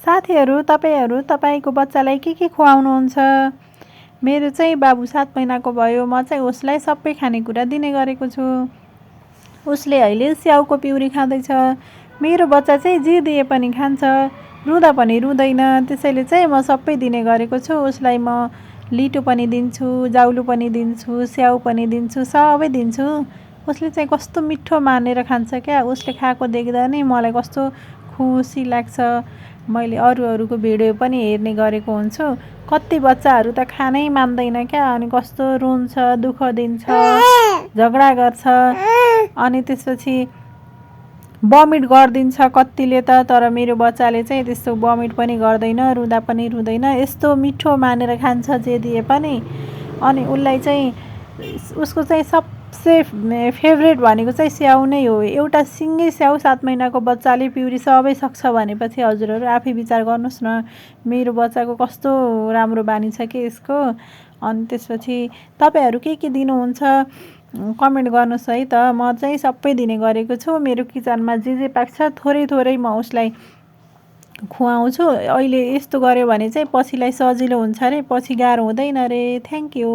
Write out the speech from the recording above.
साथीहरू, तपाईँको बच्चालाई के खुवाउनुहुन्छ? मेरो चाहिँ बाबु 7 महिनाको भयो, म चाहिँ उसलाई सबै खानेकुरा दिने गरेको छु। उसले अहिले स्याउको पिउरी खाँदैछ। मेरो बच्चा चाहिँ जे दिए पनि खान्छ, रुँदा पनि रुँदैन, त्यसैले चाहिँ म सबै दिने गरेको छु। उसलाई म लिटो पनि दिन्छु, जाउलु पनि दिन्छु, स्याउ पनि दिन्छु, सबै दिन्छु। उसले चाहिँ कस्तो मिठो मानेर खान्छ क्या। उसले खाएको देख्दा नै मलाई कस्तो खुसी लाग्छ। मैले अरूको भिडियो पनि हेर्ने गरेको हुन्छु। कति बच्चाहरू त खानै मान्दैन क्या, अनि कस्तो रुन्छ, दुःख दिन्छ, झगडा गर्छ, अनि त्यसपछि बमिट गरिदिन्छ कतिले त। तर मेरो बच्चाले चाहिँ त्यस्तो बमिट पनि गर्दैन, रुँदा पनि रुँदैन, यस्तो मिठो मानेर खान्छ जे दिए पनि। अनि उसलाई चाहिँ उसको चाहिँ सबसे फेभरेट भनेको चाहिँ स्याउ नै हो। एउटा सिङ्गै स्याउ 7 महिनाको बच्चाले पिउरी सबै सक्छ भनेपछि हजुरहरू आफै विचार गर्नुहोस् न, मेरो बच्चाको कस्तो राम्रो बानी छ कि यसको। अनि त्यसपछि तपाईँहरू के दिनुहुन्छ कमेन्ट गर्नुहोस् है त। म चाहिँ सबै दिने गरेको छु। मेरो किचनमा जे पाक्छ थोरै म उसलाई खुवाउँछु। अहिले यस्तो गर्यो भने चाहिँ पछिलाई सजिलो हुन्छ अरे, पछि गाह्रो हुँदैन अरे। Thank you.